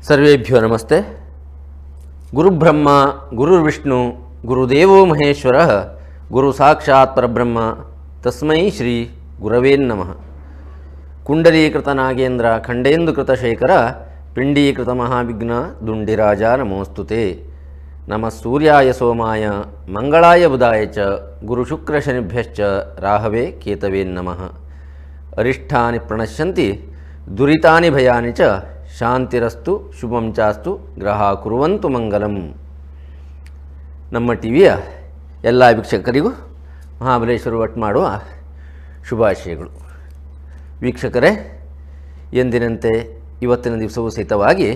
ಸರ್ವೇಭ್ಯೋ ನಮಸ್ತೆ. ಗುರುಬ್ರಹ್ಮ ಗುರುರ್ವಿಷ್ಣು ಗುರುದೇವೋ ಮಹೇಶ್ವರ ಗುರು ಸಾಕ್ಷಾತ್ ಪರಬ್ರಹ್ಮ ತಸ್ಮೈ ಶ್ರೀ ಗುರವೇ ನಮಃ. ಕುಂಡಲೀಕೃತ ನಾಗೇಂದ್ರ ಖಂಡೇಂದುಕೃತ ಶೇಖರ ಪಿಂಡೀಕೃತ ಮಹಾವಿಘ್ನ ದುಂಡಿರಾಜ ನಮೋಸ್ತುತೆ. ನಮಃ ಸೂರ್ಯಾಯ ಸೋಮಾಯ ಮಂಗಳಾಯ ಬುಧಾಯ ಚ ಗುರುಶುಕ್ರ ಶನಿಭ್ಯಶ್ಚ ರಾಹವೇ ಕೇತವೇ ನಮಃ. ಅರಿಷ್ಟಾನಿ ಪ್ರಣಶ್ಯಂತಿ ದುರಿತಾನಿ ಭಯಾನಿ ಚ ಶಾಂತಿರಸ್ತು ಶುಭಂ ಚಾಸ್ತು ಗ್ರಹ ಕುರುವಂತು ಮಂಗಲಂ. ನಮ್ಮ ಟಿವಿಯ ಎಲ್ಲ ವೀಕ್ಷಕರಿಗೂ ಮಹಾಬಲೇಶ್ವರ ಒಟ್ಟು ಮಾಡುವ ಶುಭಾಶಯಗಳು. ವೀಕ್ಷಕರೇ, ಎಂದಿನಂತೆ ಇವತ್ತಿನ ದಿವಸವೂ ಸಹಿತವಾಗಿ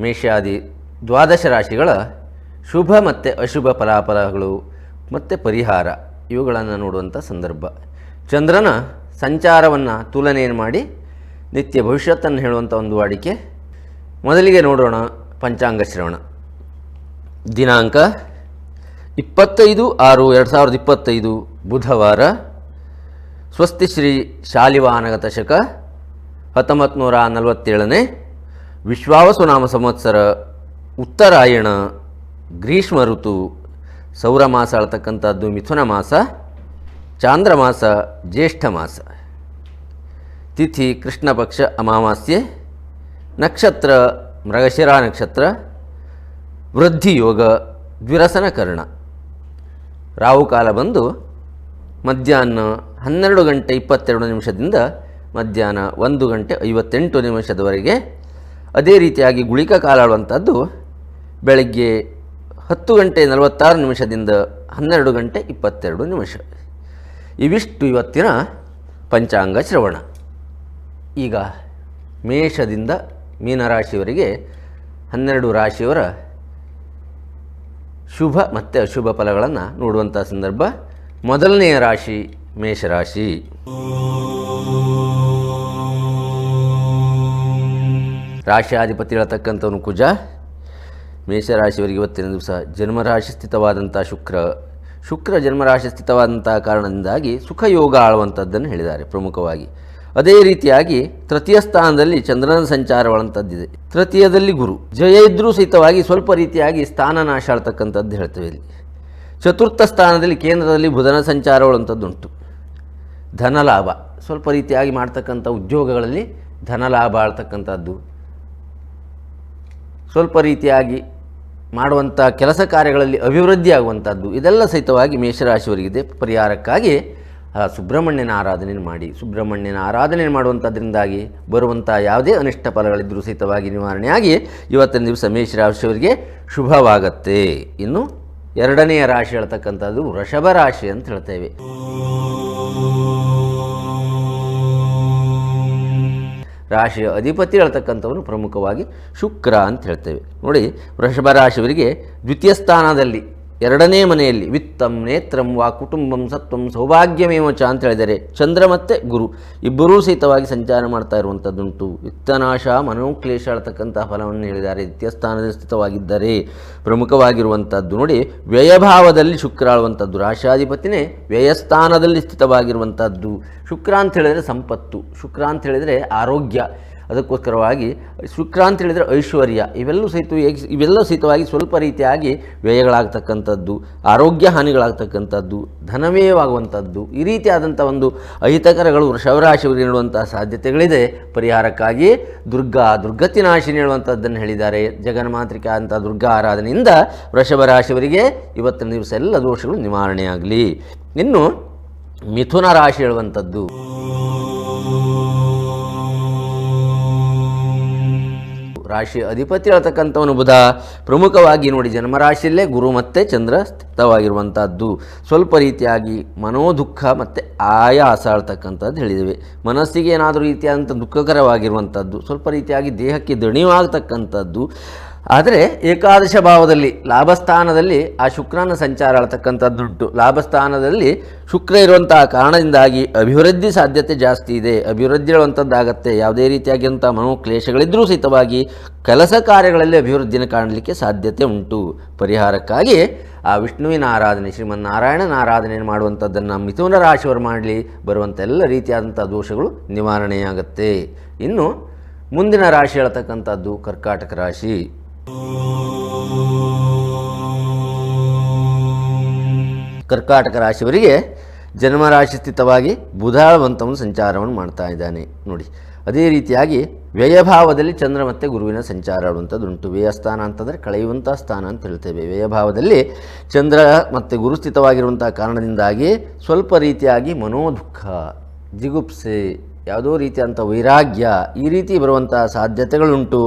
ಮೇಷಾದಿ ದ್ವಾದಶ ರಾಶಿಗಳ ಶುಭ ಮತ್ತು ಅಶುಭ ಫಲಾಫಲಗಳು ಮತ್ತು ಪರಿಹಾರ ಇವುಗಳನ್ನು ನೋಡುವಂಥ ಸಂದರ್ಭ. ಚಂದ್ರನ ಸಂಚಾರವನ್ನು ತುಲನೆಯನ್ನು ಮಾಡಿ ನಿತ್ಯ ಭವಿಷ್ಯತ್ತನ್ನು ಹೇಳುವಂಥ ಒಂದು ವಾಡಿಕೆ. ಮೊದಲಿಗೆ ನೋಡೋಣ ಪಂಚಾಂಗ ಶ್ರವಣ. ದಿನಾಂಕ 25/6/2025 ಬುಧವಾರ. ಸ್ವಸ್ತಿ ಶ್ರೀ ಶಾಲಿವಾನಗತ ಶಕ 1947 ವಿಶ್ವಾವಸುನಾಮ ಸಂವತ್ಸರ ಉತ್ತರಾಯಣ ಗ್ರೀಷ್ಮ ಋತು. ಸೌರ ಮಾಸ ಅಳ್ತಕ್ಕಂಥದ್ದು ಮಿಥುನ ಮಾಸ, ಚಾಂದ್ರ ಮಾಸ ಜ್ಯೇಷ್ಠ ಮಾಸ. ತಿಥಿ ಕೃಷ್ಣ ಪಕ್ಷ ಅಮಾವಾಸ್ಯೆ. ನಕ್ಷತ್ರ ಮೃಗಶಿರಾ ನಕ್ಷತ್ರ. ವೃದ್ಧಿ ಯೋಗ ದ್ವಿರಸನ ಕರ್ಣ. ರಾಹುಕಾಲ ಬಂದು ಮಧ್ಯಾಹ್ನ 12:22 ಮಧ್ಯಾಹ್ನ 1:58 ಅದೇ ರೀತಿಯಾಗಿ ಗುಳಿಕ ಕಾಲ ಆಡುವಂಥದ್ದು ಬೆಳಗ್ಗೆ 10:46 12:22. ಇವಿಷ್ಟು ಇವತ್ತಿನ ಪಂಚಾಂಗ ಶ್ರವಣ. ಈಗ ಮೇಷದಿಂದ ಮೀನರಾಶಿಯವರಿಗೆ 12 ರಾಶಿಯವರ ಶುಭ ಮತ್ತು ಅಶುಭ ಫಲಗಳನ್ನು ನೋಡುವಂಥ ಸಂದರ್ಭ. ಮೊದಲನೆಯ ರಾಶಿ ಮೇಷರಾಶಿ. ರಾಶಿಯಾಧಿಪತಿ ಹೇಳ್ತಕ್ಕಂಥವನು ಕುಜ. ಮೇಷರಾಶಿಯವರಿಗೆ ಇವತ್ತಿನ ದಿವಸ ಜನ್ಮರಾಶಿ ಸ್ಥಿತವಾದಂಥ ಶುಕ್ರ ಜನ್ಮರಾಶಿ ಸ್ಥಿತವಾದಂಥ ಕಾರಣದಿಂದಾಗಿ ಸುಖಯೋಗ ಆಳುವಂಥದ್ದನ್ನು ಹೇಳಿದ್ದಾರೆ ಪ್ರಮುಖವಾಗಿ. ಅದೇ ರೀತಿಯಾಗಿ ತೃತೀಯ ಸ್ಥಾನದಲ್ಲಿ ಚಂದ್ರನ ಸಂಚಾರವಾದಂಥದ್ದಿದೆ. ತೃತೀಯದಲ್ಲಿ ಗುರು. ಜಯ ಇದ್ದರೂ ಸಹಿತವಾಗಿ ಸ್ವಲ್ಪ ರೀತಿಯಾಗಿ ಸ್ಥಾನನಾಶ ಆಳ್ತಕ್ಕಂಥದ್ದು ಹೇಳ್ತೇವೆ ಇಲ್ಲಿ. ಚತುರ್ಥ ಸ್ಥಾನದಲ್ಲಿ ಕೇಂದ್ರದಲ್ಲಿ ಬುಧನ ಸಂಚಾರವಾದಂಥದ್ದುಂಟು. ಧನಲಾಭ ಸ್ವಲ್ಪ ರೀತಿಯಾಗಿ ಮಾಡ್ತಕ್ಕಂಥ ಉದ್ಯೋಗಗಳಲ್ಲಿ ಧನಲಾಭ ಆಳ್ತಕ್ಕಂಥದ್ದು, ಸ್ವಲ್ಪ ರೀತಿಯಾಗಿ ಮಾಡುವಂಥ ಕೆಲಸ ಕಾರ್ಯಗಳಲ್ಲಿ ಅಭಿವೃದ್ಧಿ ಆಗುವಂಥದ್ದು, ಇದೆಲ್ಲ ಸಹಿತವಾಗಿ ಮೇಷರಾಶಿಯವರಿಗಿದೆ. ಪರಿಹಾರಕ್ಕಾಗಿ ಸುಬ್ರಹ್ಮಣ್ಯನ ಆರಾಧನೆ ಮಾಡಿ. ಸುಬ್ರಹ್ಮಣ್ಯನ ಆರಾಧನೆ ಮಾಡುವಂಥದ್ರಿಂದಾಗಿ ಬರುವಂಥ ಯಾವುದೇ ಅನಿಷ್ಟ ಫಲಗಳಿದ್ದರೂ ಸಹಿತವಾಗಿ ನಿವಾರಣೆಯಾಗಿ ಇವತ್ತಿನ ದಿವಸ ಮೇಷರಾಶಿಯವರಿಗೆ ಶುಭವಾಗತ್ತೆ. ಇನ್ನು ಎರಡನೆಯ ರಾಶಿ ಹೇಳ್ತಕ್ಕಂಥದ್ದು ವೃಷಭ ರಾಶಿ ಅಂತ ಹೇಳ್ತೇವೆ. ರಾಶಿಯ ಅಧಿಪತಿ ಹೇಳ್ತಕ್ಕಂಥವನು ಪ್ರಮುಖವಾಗಿ ಶುಕ್ರ ಅಂತ ಹೇಳ್ತೇವೆ. ನೋಡಿ, ವೃಷಭ ರಾಶಿಯವರಿಗೆ ದ್ವಿತೀಯ ಸ್ಥಾನದಲ್ಲಿ ಎರಡನೇ ಮನೆಯಲ್ಲಿ ವಿತ್ತಂ ನೇತ್ರಂ ವಾ ಕುಟುಂಬಂ ಸತ್ವಂ ಸೌಭಾಗ್ಯಮೇವ ಚ ಅಂತ ಹೇಳಿದರೆ ಚಂದ್ರ ಮತ್ತು ಗುರು ಇಬ್ಬರೂ ಸಹಿತವಾಗಿ ಸಂಚಾರ ಮಾಡ್ತಾ ಇರುವಂಥದ್ದುಂಟು. ವಿತ್ತನಾಶ ಮನೋಕ್ಲೇಶ ಹೇಳ್ತಕ್ಕಂಥ ಫಲವನ್ನು ಹೇಳಿದ್ದಾರೆ. ದ್ವಿತೀಯ ಸ್ಥಾನದಲ್ಲಿ ಸ್ಥಿತವಾಗಿದ್ದರೆ ಪ್ರಮುಖವಾಗಿರುವಂಥದ್ದು. ನೋಡಿ, ವ್ಯಯಭಾವದಲ್ಲಿ ಶುಕ್ರ ಆಳುವಂಥದ್ದು. ರಾಶಾಧಿಪತಿನೇ ವ್ಯಯಸ್ಥಾನದಲ್ಲಿ ಸ್ಥಿತವಾಗಿರುವಂಥದ್ದು. ಶುಕ್ರ ಅಂತ ಹೇಳಿದರೆ ಸಂಪತ್ತು, ಶುಕ್ರ ಅಂತ ಹೇಳಿದರೆ ಆರೋಗ್ಯ. ಅದಕ್ಕೋಸ್ಕರವಾಗಿ ಶುಕ್ರ ಅಂತ ಹೇಳಿದರೆ ಐಶ್ವರ್ಯ. ಇವೆಲ್ಲ ಸಹಿತವಾಗಿ ಸ್ವಲ್ಪ ರೀತಿಯಾಗಿ ವ್ಯಯಗಳಾಗ್ತಕ್ಕಂಥದ್ದು, ಆರೋಗ್ಯ ಹಾನಿಗಳಾಗ್ತಕ್ಕಂಥದ್ದು, ಧನವ್ಯಯವಾಗುವಂಥದ್ದು, ಈ ರೀತಿಯಾದಂಥ ಒಂದು ಅಹಿತಕರಗಳು ವೃಷಭರಾಶಿಯವರಿಗೆ ನೀಡುವಂಥ ಸಾಧ್ಯತೆಗಳಿದೆ. ಪರಿಹಾರಕ್ಕಾಗಿ ದುರ್ಗತಿ ನಾಶಿನಿ ಹೇಳುವಂಥದ್ದನ್ನು ಹೇಳಿದ್ದಾರೆ. ಜಗನ್ಮಾತೃಕೆ ಅಂತ ದುರ್ಗಾ ಆರಾಧನೆಯಿಂದ ವೃಷಭರಾಶಿಯವರಿಗೆ ಇವತ್ತಿನ ದಿವಸ ಎಲ್ಲ ದೋಷಗಳು ನಿವಾರಣೆಯಾಗಲಿ. ಇನ್ನು ಮಿಥುನ ರಾಶಿ ಹೇಳುವಂಥದ್ದು. ರಾಶಿ ಅಧಿಪತಿ ಹೇಳ್ತಕ್ಕಂಥವನು ಬುಧ. ಪ್ರಮುಖವಾಗಿ ನೋಡಿ, ಜನ್ಮರಾಶಿಯಲ್ಲೇ ಗುರು ಮತ್ತು ಚಂದ್ರ ಸ್ಥಿತವಾಗಿರುವಂಥದ್ದು. ಸ್ವಲ್ಪ ರೀತಿಯಾಗಿ ಮನೋದುಃಖ ಮತ್ತು ಆಯಾಸ ಆಳ್ತಕ್ಕಂಥದ್ದು ಹೇಳಿದ್ದೇವೆ. ಮನಸ್ಸಿಗೆ ಏನಾದರೂ ರೀತಿಯಾದಂಥ ದುಃಖಕರವಾಗಿರುವಂಥದ್ದು, ಸ್ವಲ್ಪ ರೀತಿಯಾಗಿ ದೇಹಕ್ಕೆ ದಣಿವಾಗ್ತಕ್ಕಂಥದ್ದು. ಆದರೆ ಏಕಾದಶ ಭಾವದಲ್ಲಿ ಲಾಭಸ್ಥಾನದಲ್ಲಿ ಆ ಶುಕ್ರನ ಸಂಚಾರ ಆಳ್ತಕ್ಕಂಥದ್ದುಂಟು. ಲಾಭಸ್ಥಾನದಲ್ಲಿ ಶುಕ್ರ ಇರುವಂತಹ ಕಾರಣದಿಂದಾಗಿ ಅಭಿವೃದ್ಧಿ ಸಾಧ್ಯತೆ ಜಾಸ್ತಿ ಇದೆ. ಅಭಿವೃದ್ಧಿ ಹೇಳುವಂಥದ್ದಾಗತ್ತೆ. ಯಾವುದೇ ರೀತಿಯಾಗಿರುವಂಥ ಮನೋಕ್ಲೇಶಗಳಿದ್ದರೂ ಸಹಿತವಾಗಿ ಕೆಲಸ ಕಾರ್ಯಗಳಲ್ಲಿ ಅಭಿವೃದ್ಧಿನ ಕಾಣಲಿಕ್ಕೆ ಸಾಧ್ಯತೆ ಉಂಟು. ಪರಿಹಾರಕ್ಕಾಗಿ ಆ ವಿಷ್ಣುವಿನ ಆರಾಧನೆ, ಶ್ರೀಮನ್ನಾರಾಯಣನ ಆರಾಧನೆಯನ್ನು ಮಾಡುವಂಥದ್ದನ್ನು ಮಿಥುನ ರಾಶಿಯವರು ಮಾಡಲಿ, ಬರುವಂಥ ಎಲ್ಲ ರೀತಿಯಾದಂಥ ದೋಷಗಳು ನಿವಾರಣೆಯಾಗುತ್ತೆ. ಇನ್ನು ಮುಂದಿನ ರಾಶಿ ಹೇಳ್ತಕ್ಕಂಥದ್ದು ಕರ್ಕಾಟಕ ರಾಶಿ. ಕರ್ಕಾಟಕ ರಾಶಿಯವರಿಗೆ ಜನ್ಮರಾಶಿ ಸ್ಥಿತವಾಗಿ ಬುಧವಂತವನ್ನು ಸಂಚಾರವನ್ನು ಮಾಡ್ತಾ ಇದ್ದಾನೆ ನೋಡಿ. ಅದೇ ರೀತಿಯಾಗಿ ವ್ಯಯಭಾವದಲ್ಲಿ ಚಂದ್ರ ಮತ್ತು ಗುರುವಿನ ಸಂಚಾರ ಆಡುವಂಥದ್ದುಂಟು. ವ್ಯಯಸ್ಥಾನ ಅಂತಂದರೆ ಕಳೆಯುವಂಥ ಸ್ಥಾನ ಅಂತ ಹೇಳ್ತೇವೆ. ವ್ಯಯಭಾವದಲ್ಲಿ ಚಂದ್ರ ಮತ್ತು ಗುರು ಸ್ಥಿತವಾಗಿರುವಂಥ ಕಾರಣದಿಂದಾಗಿ ಸ್ವಲ್ಪ ರೀತಿಯಾಗಿ ಮನೋದುಃಖ, ಜಿಗುಪ್ಸೆ, ಯಾವುದೋ ರೀತಿಯಾದಂಥ ವೈರಾಗ್ಯ ಈ ರೀತಿ ಬರುವಂಥ ಸಾಧ್ಯತೆಗಳುಂಟು.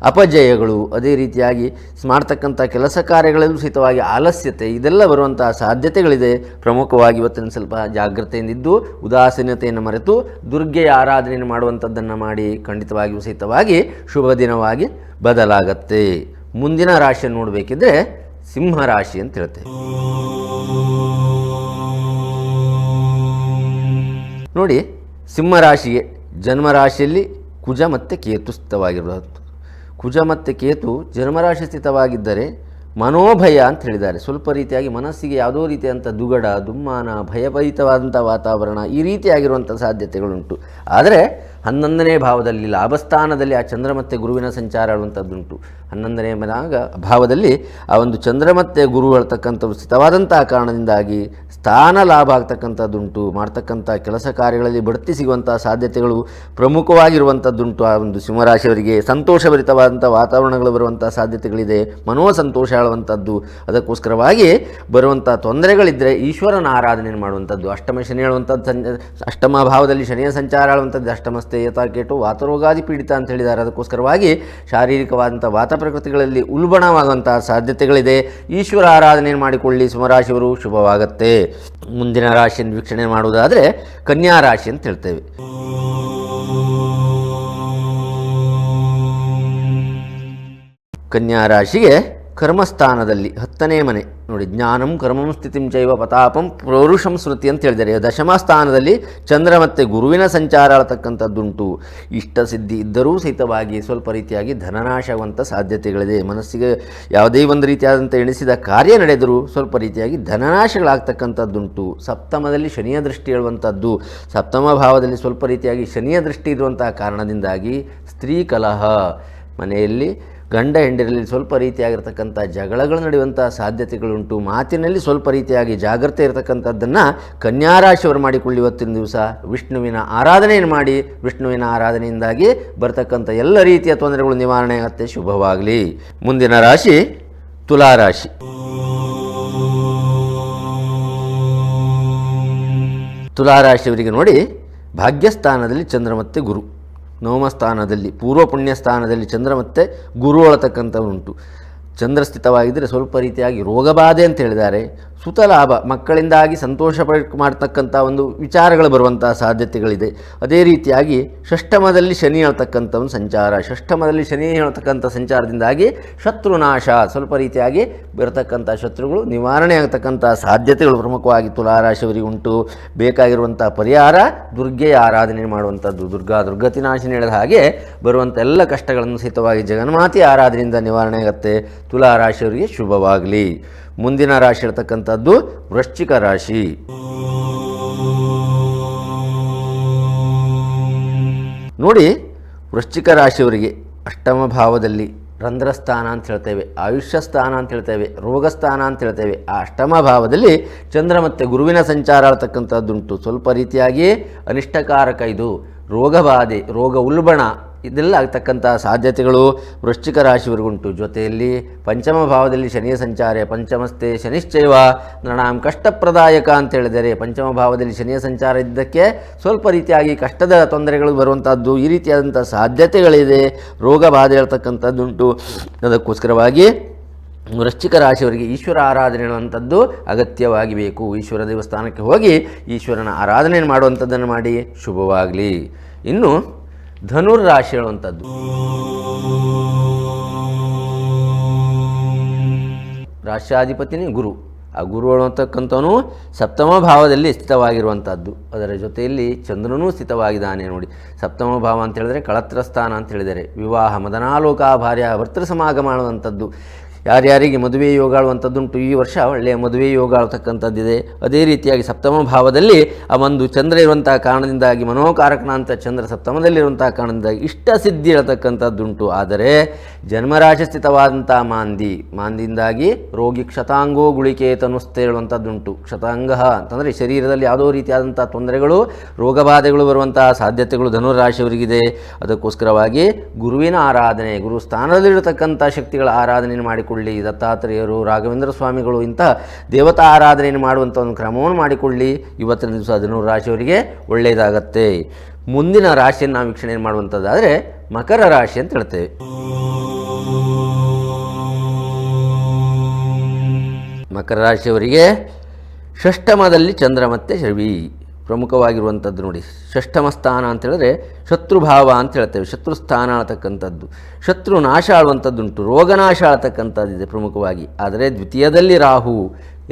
ಅಪಜಯಗಳು, ಅದೇ ರೀತಿಯಾಗಿ ಮಾಡ್ತಕ್ಕಂಥ ಕೆಲಸ ಕಾರ್ಯಗಳಲ್ಲೂ ಸಹಿತವಾಗಿ ಆಲಸ್ಯತೆ, ಇದೆಲ್ಲ ಬರುವಂಥ ಸಾಧ್ಯತೆಗಳಿದೆ. ಪ್ರಮುಖವಾಗಿ ಇವತ್ತಿನ ಸ್ವಲ್ಪ ಜಾಗ್ರತೆಯಿಂದಿದ್ದು ಉದಾಸೀನತೆಯನ್ನು ಮರೆತು ದುರ್ಗೆಯ ಆರಾಧನೆಯನ್ನು ಮಾಡುವಂಥದ್ದನ್ನು ಮಾಡಿ ಖಂಡಿತವಾಗಿಯೂ ಸಹಿತವಾಗಿ ಶುಭ ದಿನವಾಗಿ ಬದಲಾಗತ್ತೆ. ಮುಂದಿನ ರಾಶಿಯನ್ನು ನೋಡಬೇಕಿದ್ರೆ ಸಿಂಹರಾಶಿ ಅಂತ ಹೇಳ್ತೇವೆ ನೋಡಿ. ಸಿಂಹರಾಶಿಗೆ ಜನ್ಮರಾಶಿಯಲ್ಲಿ ಕುಜ ಮತ್ತು ಕೇತು ಸ್ಥಿತವಾಗಿರೋದು. ಕುಜ ಮತ್ತು ಕೇತು ಜನ್ಮರಾಶಿ ಸ್ಥಿತವಾಗಿದ್ದರೆ ಮನೋಭಯ ಅಂತ ಹೇಳಿದ್ದಾರೆ. ಸ್ವಲ್ಪ ರೀತಿಯಾಗಿ ಮನಸ್ಸಿಗೆ ಯಾವುದೋ ರೀತಿಯಾದಂಥ ದುಗಡ, ದುಮ್ಮಾನ, ಭಯಭರಿತವಾದಂಥ ವಾತಾವರಣ ಈ ರೀತಿಯಾಗಿರುವಂಥ ಸಾಧ್ಯತೆಗಳುಂಟು. ಆದರೆ 11ನೇ ಭಾವದಲ್ಲಿ ಲಾಭಸ್ಥಾನದಲ್ಲಿ ಆ ಚಂದ್ರ ಮತ್ತು ಗುರುವಿನ ಸಂಚಾರ ಆಡುವಂಥದ್ದುಂಟು. 11ನೇ ಭಾವದಲ್ಲಿ ಆ ಒಂದು ಚಂದ್ರ ಮತ್ತು ಗುರು ಹೇಳ್ತಕ್ಕಂಥವು ಸ್ಥಿತವಾದಂಥ ಕಾರಣದಿಂದಾಗಿ ಸ್ಥಾನ ಲಾಭ ಆಗ್ತಕ್ಕಂಥದ್ದುಂಟು. ಮಾಡ್ತಕ್ಕಂಥ ಕೆಲಸ ಕಾರ್ಯಗಳಲ್ಲಿ ಬಡ್ತಿ ಸಿಗುವಂಥ ಸಾಧ್ಯತೆಗಳು ಪ್ರಮುಖವಾಗಿರುವಂಥದ್ದುಂಟು. ಆ ಒಂದು ಸಿಂಹರಾಶಿಯವರಿಗೆ ಸಂತೋಷಭರಿತವಾದಂಥ ವಾತಾವರಣಗಳು ಬರುವಂಥ ಸಾಧ್ಯತೆಗಳಿದೆ. ಮನೋಸಂತೋಷ ಹೇಳುವಂಥದ್ದು. ಅದಕ್ಕೋಸ್ಕರವಾಗಿ ಬರುವಂಥ ತೊಂದರೆಗಳಿದ್ದರೆ ಈಶ್ವರನ ಆರಾಧನೆಯನ್ನು ಮಾಡುವಂಥದ್ದು. ಅಷ್ಟಮ ಶನಿ ಹೇಳುವಂಥದ್ದು, ಅಷ್ಟಮ ಭಾವದಲ್ಲಿ ಶನಿಯ ಸಂಚಾರ ಆಳುವಂಥದ್ದು. ಅಷ್ಟಮಸ್ಥೆ ಯಥಾಕೇಟು ವಾತರೋಗಾದಿ ಪೀಡಿತ ಅಂತ ಹೇಳಿದ್ದಾರೆ. ಅದಕ್ಕೋಸ್ಕರವಾಗಿ ಶಾರೀರಿಕವಾದಂಥ ವಾತ ಪ್ರಕೃತಿಗಳಲ್ಲಿ ಉಲ್ಬಣವಾಗುವಂತಹ ಸಾಧ್ಯತೆಗಳಿದೆ. ಈಶ್ವರ ಆರಾಧನೆಯನ್ನು ಮಾಡಿಕೊಳ್ಳಿ, ಸಿಂಹರಾಶಿಯವರು ಶುಭವಾಗತ್ತೆ. ಮುಂದಿನ ರಾಶಿಯನ್ನು ವೀಕ್ಷಣೆ ಮಾಡುವುದಾದರೆ ಕನ್ಯಾ ರಾಶಿ ಅಂತ ಹೇಳ್ತೇವೆ. ಕನ್ಯಾ ರಾಶಿಗೆ ಕರ್ಮಸ್ಥಾನದಲ್ಲಿ 10ನೇ ಮನೆ ನೋಡಿ. ಜ್ಞಾನಂ ಕರ್ಮಂ ಸ್ಥಿತಿಂ ಚೈವ ಪತಾಪಂ ಪೌರುಷಂ ಸ್ಮೃತಿ ಅಂತ ಹೇಳಿದ್ದಾರೆ. ದಶಮ ಸ್ಥಾನದಲ್ಲಿ ಚಂದ್ರ ಮತ್ತು ಗುರುವಿನ ಸಂಚಾರ ಆಳತಕ್ಕಂಥದ್ದುಂಟು. ಇಷ್ಟ ಸಿದ್ಧಿ ಇದ್ದರೂ ಸಹಿತವಾಗಿ ಸ್ವಲ್ಪ ರೀತಿಯಾಗಿ ಧನನಾಶ ಆಗುವಂಥ ಸಾಧ್ಯತೆಗಳಿದೆ. ಮನಸ್ಸಿಗೆ ಯಾವುದೇ ಒಂದು ರೀತಿಯಾದಂಥ ಎಣಿಸಿದ ಕಾರ್ಯ ನಡೆದರೂ ಸ್ವಲ್ಪ ರೀತಿಯಾಗಿ ಧನನಾಶಗಳಾಗ್ತಕ್ಕಂಥದ್ದುಂಟು. ಸಪ್ತಮದಲ್ಲಿ ಶನಿಯ ದೃಷ್ಟಿ ಹೇಳುವಂಥದ್ದು. ಸಪ್ತಮ ಭಾವದಲ್ಲಿ ಸ್ವಲ್ಪ ರೀತಿಯಾಗಿ ಶನಿಯ ದೃಷ್ಟಿ ಇರುವಂತಹ ಕಾರಣದಿಂದಾಗಿ ಸ್ತ್ರೀ ಕಲಹ, ಮನೆಯಲ್ಲಿ ಗಂಡ ಹೆಂಡರಲ್ಲಿ ಸ್ವಲ್ಪ ರೀತಿಯಾಗಿರ್ತಕ್ಕಂಥ ಜಗಳಗಳು ನಡೆಯುವಂಥ ಸಾಧ್ಯತೆಗಳುಂಟು. ಮಾತಿನಲ್ಲಿ ಸ್ವಲ್ಪ ರೀತಿಯಾಗಿ ಜಾಗ್ರತೆ ಇರತಕ್ಕಂಥದ್ದನ್ನು ಕನ್ಯಾರಾಶಿಯವರು ಮಾಡಿಕೊಳ್ಳಿ. ಇವತ್ತಿನ ದಿವಸ ವಿಷ್ಣುವಿನ ಆರಾಧನೆಯನ್ನು ಮಾಡಿ. ವಿಷ್ಣುವಿನ ಆರಾಧನೆಯಿಂದಾಗಿ ಬರ್ತಕ್ಕಂಥ ಎಲ್ಲ ರೀತಿಯ ತೊಂದರೆಗಳು ನಿವಾರಣೆ ಆಗುತ್ತೆ. ಶುಭವಾಗಲಿ. ಮುಂದಿನ ರಾಶಿ ತುಲಾರಾಶಿ. ತುಲಾರಾಶಿಯವರಿಗೆ ನೋಡಿ, ಭಾಗ್ಯಸ್ಥಾನದಲ್ಲಿ ಚಂದ್ರ ಮತ್ತು ಗುರು, ನವಮ ಸ್ಥಾನದಲ್ಲಿ ಪೂರ್ವ ಪುಣ್ಯ ಸ್ಥಾನದಲ್ಲಿ ಚಂದ್ರ ಮತ್ತು ಗುರು ಅಳತಕ್ಕಂಥವುಂಟು. ಚಂದ್ರ ಸ್ಥಿತವಾಗಿದ್ದರೆ ಸ್ವಲ್ಪ ರೀತಿಯಾಗಿ ರೋಗಬಾಧೆ ಅಂತ ಹೇಳಿದ್ದಾರೆ. ಸುತ ಲಾಭ, ಮಕ್ಕಳಿಂದಾಗಿ ಸಂತೋಷ ಮಾಡ್ತಕ್ಕಂಥ ಒಂದು ವಿಚಾರಗಳು ಬರುವಂಥ ಸಾಧ್ಯತೆಗಳಿದೆ. ಅದೇ ರೀತಿಯಾಗಿ ಷಷ್ಠಮದಲ್ಲಿ ಶನಿ ಹೇಳ್ತಕ್ಕಂಥ ಒಂದು ಸಂಚಾರ, ಷಷ್ಠಮದಲ್ಲಿ ಶನಿ ಹೇಳ್ತಕ್ಕಂಥ ಸಂಚಾರದಿಂದಾಗಿ ಶತ್ರುನಾಶ, ಸ್ವಲ್ಪ ರೀತಿಯಾಗಿ ಬರತಕ್ಕಂಥ ಶತ್ರುಗಳು ನಿವಾರಣೆ ಆಗ್ತಕ್ಕಂಥ ಸಾಧ್ಯತೆಗಳು ಪ್ರಮುಖವಾಗಿ ತುಲಾರಾಶಿಯವರಿಗೆ ಉಂಟು. ಬೇಕಾಗಿರುವಂಥ ಪರಿಹಾರ ದುರ್ಗೆಯ ಆರಾಧನೆ ಮಾಡುವಂಥದ್ದು. ದುರ್ಗತಿನಾಶಿನಿ ಹೇಳಿದ ಹಾಗೆ ಬರುವಂಥ ಎಲ್ಲ ಕಷ್ಟಗಳನ್ನು ಸಹಿತವಾಗಿ ಜಗನ್ಮಾತೆಯ ಆರಾಧನೆಯಿಂದ ನಿವಾರಣೆ ಆಗುತ್ತೆ. ತುಲಾರಾಶಿಯವರಿಗೆ ಶುಭವಾಗಲಿ. ಮುಂದಿನ ರಾಶಿ ಇರತಕ್ಕಂಥದ್ದು ವೃಶ್ಚಿಕ ರಾಶಿ. ನೋಡಿ, ವೃಶ್ಚಿಕ ರಾಶಿಯವರಿಗೆ ಅಷ್ಟಮ ಭಾವದಲ್ಲಿ ರಂಧ್ರಸ್ಥಾನ ಅಂತ ಹೇಳ್ತೇವೆ, ಆಯುಷ್ಯ ಸ್ಥಾನ ಅಂತ ಹೇಳ್ತೇವೆ, ರೋಗಸ್ಥಾನ ಅಂತ ಹೇಳ್ತೇವೆ. ಆ ಅಷ್ಟಮ ಭಾವದಲ್ಲಿ ಚಂದ್ರ ಮತ್ತು ಗುರುವಿನ ಸಂಚಾರ ಆಗ್ತಕ್ಕಂಥದ್ದುಂಟು. ಸ್ವಲ್ಪ ರೀತಿಯಾಗಿ ಅನಿಷ್ಟಕಾರಕ, ಇದು ರೋಗಬಾಧೆ, ರೋಗ ಉಲ್ಬಣ ಇದೆಲ್ಲ ಆಗ್ತಕ್ಕಂಥ ಸಾಧ್ಯತೆಗಳು ವೃಶ್ಚಿಕ ರಾಶಿಯವರಿಗುಂಟು. ಜೊತೆಯಲ್ಲಿ ಪಂಚಮ ಭಾವದಲ್ಲಿ ಶನಿಯ ಸಂಚಾರ, ಪಂಚಮಸ್ಥೆ ಶನಿಶ್ಚೈವ ನೃಣಾಂ ಕಷ್ಟಪ್ರದಾಯಕ ಅಂತ ಹೇಳಿದರೆ, ಪಂಚಮ ಭಾವದಲ್ಲಿ ಶನಿಯ ಸಂಚಾರ ಇದ್ದಕ್ಕೆ ಸ್ವಲ್ಪ ರೀತಿಯಾಗಿ ಕಷ್ಟದ ತೊಂದರೆಗಳು ಬರುವಂಥದ್ದು, ಈ ರೀತಿಯಾದಂಥ ಸಾಧ್ಯತೆಗಳಿದೆ. ರೋಗ ಬಾಧೆ ಹೇಳ್ತಕ್ಕಂಥದ್ದುಂಟು. ಅದಕ್ಕೋಸ್ಕರವಾಗಿ ವೃಶ್ಚಿಕ ರಾಶಿಯವರಿಗೆ ಈಶ್ವರ ಆರಾಧನೆ ಹೇಳುವಂಥದ್ದು ಅಗತ್ಯವಾಗಿ ಬೇಕು. ಈಶ್ವರ ದೇವಸ್ಥಾನಕ್ಕೆ ಹೋಗಿ ಈಶ್ವರನ ಆರಾಧನೆಯನ್ನು ಮಾಡುವಂಥದ್ದನ್ನು ಮಾಡಿ. ಶುಭವಾಗಲಿ. ಇನ್ನು ಧನುರ್ರಾಶಿ ಹೇಳುವಂಥದ್ದು, ರಾಶ್ಯಾಧಿಪತಿನೇ ಗುರು. ಆ ಗುರು ಹೇಳುವಂತಕ್ಕಂಥವನು ಸಪ್ತಮ ಭಾವದಲ್ಲಿ ಸ್ಥಿತವಾಗಿರುವಂಥದ್ದು. ಅದರ ಜೊತೆಯಲ್ಲಿ ಚಂದ್ರನೂ ಸ್ಥಿತವಾಗಿದ್ದಾನೆ ನೋಡಿ. ಸಪ್ತಮ ಭಾವ ಅಂತ ಹೇಳಿದ್ರೆ ಕಳತ್ರ ಸ್ಥಾನ ಅಂತ ಹೇಳಿದರೆ ವಿವಾಹ, ಮದನಾಲೋಕ ಭಾರ್ಯ, ಭರ್ತೃ ಸಮಾಗಮ ಮಾಡುವಂಥದ್ದು. ಯಾರ್ಯಾರಿಗೆ ಮದುವೆ ಯೋಗ ಆಳುವಂಥದ್ದುಂಟು, ಈ ವರ್ಷ ಒಳ್ಳೆಯ ಮದುವೆ ಯೋಗ ಆಳ್ತಕ್ಕಂಥದ್ದಿದೆ. ಅದೇ ರೀತಿಯಾಗಿ ಸಪ್ತಮ ಭಾವದಲ್ಲಿ ಆ ಒಂದು ಚಂದ್ರ ಇರುವಂಥ ಕಾರಣದಿಂದಾಗಿ, ಮನೋಕಾರಕನ ಅಂತ ಚಂದ್ರ ಸಪ್ತಮದಲ್ಲಿರುವಂಥ ಕಾರಣದಿಂದಾಗಿ ಇಷ್ಟಸಿದ್ಧಿ ಹೇಳ್ತಕ್ಕಂಥದ್ದುಂಟು. ಆದರೆ ಜನ್ಮರಾಶಿ ಸ್ಥಿತವಾದಂಥ ಮಾಂದಿಯಿಂದಾಗಿ ರೋಗಿ ಕ್ಷತಾಂಗೋ ಗುಳಿಕೆ ತನುಸ್ತೆ ಹೇಳುವಂಥದ್ದುಂಟು. ಕ್ಷತಾಂಗ ಅಂತಂದರೆ ಶರೀರದಲ್ಲಿ ಯಾವುದೋ ರೀತಿಯಾದಂಥ ತೊಂದರೆಗಳು, ರೋಗಬಾಧೆಗಳು ಬರುವಂತಹ ಸಾಧ್ಯತೆಗಳು ಧನುರಾಶಿಯವರಿಗಿದೆ. ಅದಕ್ಕೋಸ್ಕರವಾಗಿ ಗುರುವಿನ ಆರಾಧನೆ, ಗುರು ಸ್ಥಾನದಲ್ಲಿರತಕ್ಕಂಥ ಶಕ್ತಿಗಳ ಆರಾಧನೆಯನ್ನು ಮಾಡಿಕೊಳ್ಳಿ. ದತ್ತಾತ್ರೇಯರು, ರಾಘವೇಂದ್ರ ಸ್ವಾಮಿಗಳು, ಇಂತಹ ದೇವತಾ ಆರಾಧನೆಯನ್ನು ಮಾಡುವಂಥ ಒಂದು ಕ್ರಮವನ್ನು ಮಾಡಿಕೊಳ್ಳಿ. ಇವತ್ತಿನ ದಿವಸ ಧನುರಾಶಿಯವರಿಗೆ ಒಳ್ಳೆಯದಾಗತ್ತೆ. ಮುಂದಿನ ರಾಶಿಯನ್ನು ನಾವು ವೀಕ್ಷಣೆ ಮಾಡುವಂಥದ್ದಾದರೆ ಮಕರ ರಾಶಿ ಅಂತ ಹೇಳ್ತೇವೆ. ಮಕರ ರಾಶಿಯವರಿಗೆ ಷಷ್ಠಮದಲ್ಲಿ ಚಂದ್ರ ಮತ್ತು ರವಿ ಪ್ರಮುಖವಾಗಿರುವಂಥದ್ದು. ನೋಡಿ, ಷಷ್ಠಮ ಸ್ಥಾನ ಅಂತ ಹೇಳಿದ್ರೆ ಶತ್ರುಭಾವ ಅಂತ ಹೇಳ್ತೇವೆ. ಶತ್ರು ಸ್ಥಾನ ಆಳ್ತಕ್ಕಂಥದ್ದು, ಶತ್ರು ನಾಶ ಆಳುವಂಥದ್ದುಂಟು, ರೋಗನಾಶ ಆಳ್ತಕ್ಕಂಥದ್ದಿದೆ ಪ್ರಮುಖವಾಗಿ. ಆದರೆ ದ್ವಿತೀಯದಲ್ಲಿ ರಾಹು,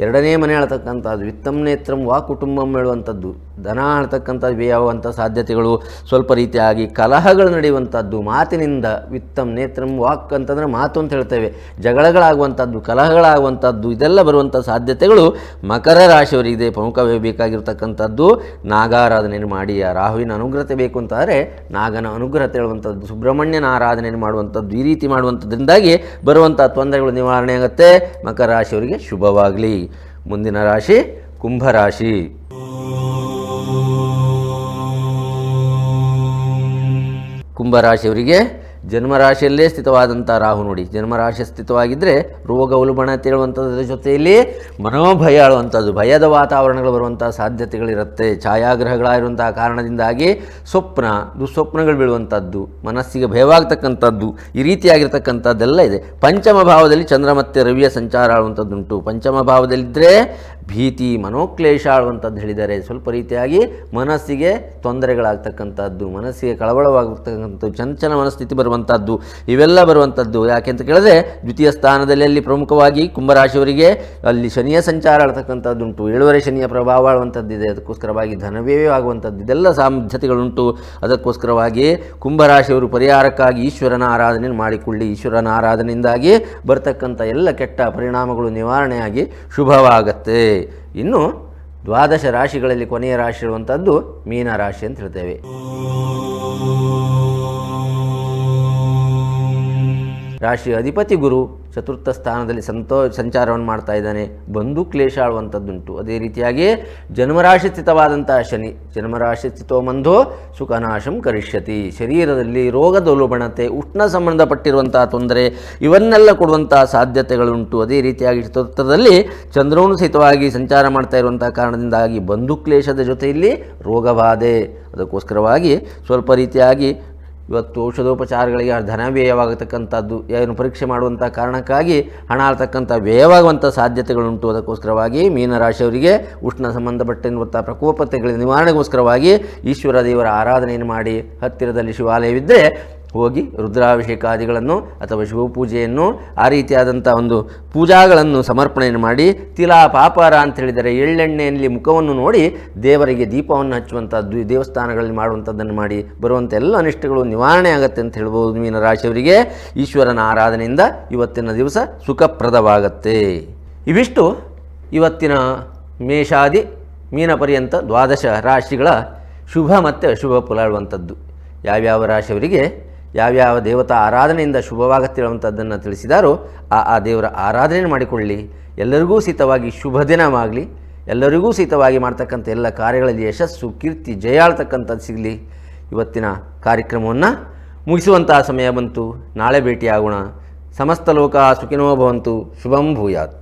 ಎರಡನೇ ಮನೆ ಆಳ್ತಕ್ಕಂಥದ್ದು, ವಿತ್ತಂ ನೇತ್ರಂ ವಾ ಕುಟುಂಬಂ ಹೇಳುವಂಥದ್ದು, ಧನ ಆಳ್ತಕ್ಕಂಥದ್ದು ವ್ಯಯವಾಗುವಂಥ ಸಾಧ್ಯತೆಗಳು, ಸ್ವಲ್ಪ ರೀತಿಯಾಗಿ ಕಲಹಗಳು ನಡೆಯುವಂಥದ್ದು ಮಾತಿನಿಂದ. ವಿತ್ತಂ ನೇತ್ರಂ ವಾಕ್ ಅಂತಂದರೆ ಮಾತು ಅಂತ ಹೇಳ್ತೇವೆ. ಜಗಳಗಳಾಗುವಂಥದ್ದು, ಕಲಹಗಳಾಗುವಂಥದ್ದು, ಇದೆಲ್ಲ ಬರುವಂಥ ಸಾಧ್ಯತೆಗಳು ಮಕರ ರಾಶಿಯವರಿಗಿದೆ. ಪ್ರಮುಖವೇ ಬೇಕಾಗಿರ್ತಕ್ಕಂಥದ್ದು ನಾಗಾರಾಧನೆಯನ್ನು ಮಾಡಿ. ಆ ರಾಹುವಿನ ಅನುಗ್ರಹತೆ ಬೇಕು ಅಂತಾದರೆ ನಾಗನ ಅನುಗ್ರಹತೆ ಹೇಳುವಂಥದ್ದು, ಸುಬ್ರಹ್ಮಣ್ಯನ ಆರಾಧನೆಯನ್ನು ಮಾಡುವಂಥದ್ದು, ಈ ರೀತಿ ಮಾಡುವಂಥದ್ರಿಂದಾಗಿ ಬರುವಂಥ ತೊಂದರೆಗಳು ನಿವಾರಣೆ ಆಗುತ್ತೆ. ಮಕರ ರಾಶಿಯವರಿಗೆ ಶುಭವಾಗಲಿ. ಮುಂದಿನ ರಾಶಿ ಕುಂಭರಾಶಿ. ಕುಂಭರಾಶಿಯವರಿಗೆ ಜನ್ಮರಾಶಿಯಲ್ಲೇ ಸ್ಥಿತವಾದಂಥ ರಾಹು. ನೋಡಿ, ಜನ್ಮರಾಶಿ ಸ್ಥಿತವಾಗಿದ್ದರೆ ರೋಗ ಉಲ್ಬಣತೆ ಹೇಳುವಂಥದ್ರ ಜೊತೆಯಲ್ಲಿ ಮನೋಭಯ ಆಳುವಂಥದ್ದು, ಭಯದ ವಾತಾವರಣಗಳು ಬರುವಂಥ ಸಾಧ್ಯತೆಗಳಿರುತ್ತೆ. ಛಾಯಾಗ್ರಹಗಳಾಗಿರುವಂಥ ಕಾರಣದಿಂದಾಗಿ ದುಸ್ವಪ್ನಗಳು ಬೀಳುವಂಥದ್ದು, ಮನಸ್ಸಿಗೆ ಭಯವಾಗ್ತಕ್ಕಂಥದ್ದು, ಈ ರೀತಿಯಾಗಿರ್ತಕ್ಕಂಥದ್ದೆಲ್ಲ ಇದೆ. ಪಂಚಮ ಭಾವದಲ್ಲಿ ಚಂದ್ರ ಮತ್ತು ರವಿಯ ಸಂಚಾರ ಆಳುವಂಥದ್ದುಂಟು. ಪಂಚಮ ಭಾವದಲ್ಲಿದ್ದರೆ ಭೀತಿ, ಮನೋಕ್ಲೇಶ ಆಳುವಂಥದ್ದು ಹೇಳಿದ್ದಾರೆ. ಸ್ವಲ್ಪ ರೀತಿಯಾಗಿ ಮನಸ್ಸಿಗೆ ತೊಂದರೆಗಳಾಗ್ತಕ್ಕಂಥದ್ದು, ಮನಸ್ಸಿಗೆ ಕಳವಳವಾಗತಕ್ಕಂಥದ್ದು, ಚಂಚಲ ಮನಸ್ಥಿತಿ ಬರುವಂಥದ್ದು, ಇವೆಲ್ಲ ಬರುವಂಥದ್ದು. ಯಾಕೆ ಅಂತ ಕೇಳಿದ್ರೆ ದ್ವಿತೀಯ ಸ್ಥಾನದಲ್ಲಿ ಅಲ್ಲಿ ಪ್ರಮುಖವಾಗಿ ಕುಂಭರಾಶಿಯವರಿಗೆ ಅಲ್ಲಿ ಶನಿಯ ಸಂಚಾರ ಆಳ್ತಕ್ಕಂಥದ್ದುಂಟು. 7ನೇ ಶನಿಯ ಪ್ರಭಾವ ಆಳುವಂಥದ್ದಿದೆ. ಅದಕ್ಕೋಸ್ಕರವಾಗಿ ಧನವ್ಯಯ ಆಗುವಂಥದ್ದು, ಇದೆಲ್ಲ ಸಾಧ್ಯತೆಗಳುಂಟು. ಅದಕ್ಕೋಸ್ಕರವಾಗಿ ಕುಂಭರಾಶಿಯವರು ಪರಿಹಾರಕ್ಕಾಗಿ ಈಶ್ವರನ ಆರಾಧನೆಯನ್ನು ಮಾಡಿಕೊಳ್ಳಿ. ಈಶ್ವರನ ಆರಾಧನೆಯಿಂದಾಗಿ ಬರ್ತಕ್ಕಂಥ ಎಲ್ಲ ಕೆಟ್ಟ ಪರಿಣಾಮಗಳು ನಿವಾರಣೆಯಾಗಿ ಶುಭವಾಗತ್ತೆ. ಇನ್ನು ದ್ವಾದಶ ರಾಶಿಗಳಲ್ಲಿ ಕೊನೆಯ ರಾಶಿ ಇರುವಂಥದ್ದು ಮೀನ ರಾಶಿ ಅಂತ ಹೇಳ್ತೇವೆ. ರಾಶಿಯ ಅಧಿಪತಿ ಗುರು ಚತುರ್ಥ ಸ್ಥಾನದಲ್ಲಿ ಸಂಚಾರವನ್ನು ಮಾಡ್ತಾ ಇದ್ದಾನೆ. ಬಂಧು ಕ್ಲೇಶ ಆಳುವಂಥದ್ದುಂಟು. ಅದೇ ರೀತಿಯಾಗಿ ಜನ್ಮರಾಶಿ ಸ್ಥಿತವಾದಂಥ ಶನಿ, ಜನ್ಮರಾಶಿ ಸ್ಥಿತೋ ಮಂಧೋ ಸುಖನಾಶಂ ಕರಿಷ್ಯತಿ. ಶರೀರದಲ್ಲಿ ರೋಗದ ಉಲ್ಬಣತೆ, ಉಷ್ಣ ಸಂಬಂಧಪಟ್ಟಿರುವಂಥ ತೊಂದರೆ, ಇವನ್ನೆಲ್ಲ ಕೊಡುವಂಥ ಸಾಧ್ಯತೆಗಳುಂಟು. ಅದೇ ರೀತಿಯಾಗಿ ಚತುರ್ಥದಲ್ಲಿ ಚಂದ್ರವನ್ನು ಸಹಿತವಾಗಿ ಸಂಚಾರ ಮಾಡ್ತಾ ಇರುವಂಥ ಕಾರಣದಿಂದಾಗಿ ಬಂಧು ಕ್ಲೇಶದ ಜೊತೆಯಲ್ಲಿ ರೋಗಬಾಧೆ. ಅದಕ್ಕೋಸ್ಕರವಾಗಿ ಸ್ವಲ್ಪ ರೀತಿಯಾಗಿ ಇವತ್ತು ಔಷಧೋಪಚಾರಗಳಿಗೆ ಧನ ವ್ಯಯವಾಗತಕ್ಕಂಥದ್ದು, ಏನು ಪರೀಕ್ಷೆ ಮಾಡುವಂಥ ಕಾರಣಕ್ಕಾಗಿ ಹಣ ಆಳ್ತಕ್ಕಂಥ ವ್ಯಯವಾಗುವಂಥ ಸಾಧ್ಯತೆಗಳುಂಟು. ಅದಕ್ಕೋಸ್ಕರವಾಗಿ ಮೀನರಾಶಿಯವರಿಗೆ ಉಷ್ಣ ಸಂಬಂಧಪಟ್ಟಿರುವಂಥ ಪ್ರಕೋಪತೆಗಳ ನಿವಾರಣೆಗೋಸ್ಕರವಾಗಿ ಈಶ್ವರ ದೇವರ ಆರಾಧನೆಯನ್ನು ಮಾಡಿ. ಹತ್ತಿರದಲ್ಲಿ ಶಿವಾಲಯವಿದ್ದರೆ ಹೋಗಿ ರುದ್ರಾಭಿಷೇಕಾದಿಗಳನ್ನು ಅಥವಾ ಶಿವಪೂಜೆಯನ್ನು, ಆ ರೀತಿಯಾದಂಥ ಒಂದು ಪೂಜಾಗಳನ್ನು ಸಮರ್ಪಣೆಯನ್ನು ಮಾಡಿ, ತಿಲಾ ಪಾಪಾರ ಅಂತ ಹೇಳಿದರೆ ಎಳ್ಳೆಣ್ಣೆಯಲ್ಲಿ ಮುಖವನ್ನು ನೋಡಿ ದೇವರಿಗೆ ದೀಪವನ್ನು ಹಚ್ಚುವಂಥದ್ದು, ದೇವಸ್ಥಾನಗಳಲ್ಲಿ ಮಾಡುವಂಥದ್ದನ್ನು ಮಾಡಿ ಬರುವಂಥ ಎಲ್ಲ ಅನಿಷ್ಟಗಳು ನಿವಾರಣೆ ಆಗುತ್ತೆ ಅಂತ ಹೇಳ್ಬೋದು. ಮೀನ ರಾಶಿಯವರಿಗೆ ಈಶ್ವರನ ಆರಾಧನೆಯಿಂದ ಇವತ್ತಿನ ದಿವಸ ಸುಖಪ್ರದವಾಗತ್ತೆ. ಇವಿಷ್ಟು ಇವತ್ತಿನ ಮೇಷಾದಿ ಮೀನ ಪರ್ಯಂತ ದ್ವಾದಶ ರಾಶಿಗಳ ಶುಭ ಮತ್ತು ಅಶುಭ ಫಲಾಳುವಂಥದ್ದು. ಯಾವ್ಯಾವ ರಾಶಿಯವರಿಗೆ ಯಾವ್ಯಾವ ದೇವತಾ ಆರಾಧನೆಯಿಂದ ಶುಭವಾಗುತ್ತಿರುವಂಥದ್ದನ್ನು ತಿಳಿಸಿದಾರೋ ಆ ದೇವರ ಆರಾಧನೆ ಮಾಡಿಕೊಳ್ಳಿ. ಎಲ್ಲರಿಗೂ ಸಹಿತವಾಗಿ ಶುಭ ದಿನವಾಗಲಿ. ಎಲ್ಲರಿಗೂ ಸಹಿತವಾಗಿ ಮಾಡ್ತಕ್ಕಂಥ ಎಲ್ಲ ಕಾರ್ಯಗಳಲ್ಲಿ ಯಶಸ್ಸು, ಕೀರ್ತಿ, ಜಯ ಆಳ್ತಕ್ಕಂಥದ್ದು ಸಿಗಲಿ. ಇವತ್ತಿನ ಕಾರ್ಯಕ್ರಮವನ್ನು ಮುಗಿಸುವಂತಹ ಸಮಯ ಬಂತು. ನಾಳೆ ಭೇಟಿಯಾಗೋಣ. ಸಮಸ್ತ ಲೋಕ ಸುಖಿನೋ ಭವಂತು. ಶುಭಂ ಭೂಯಾತ್.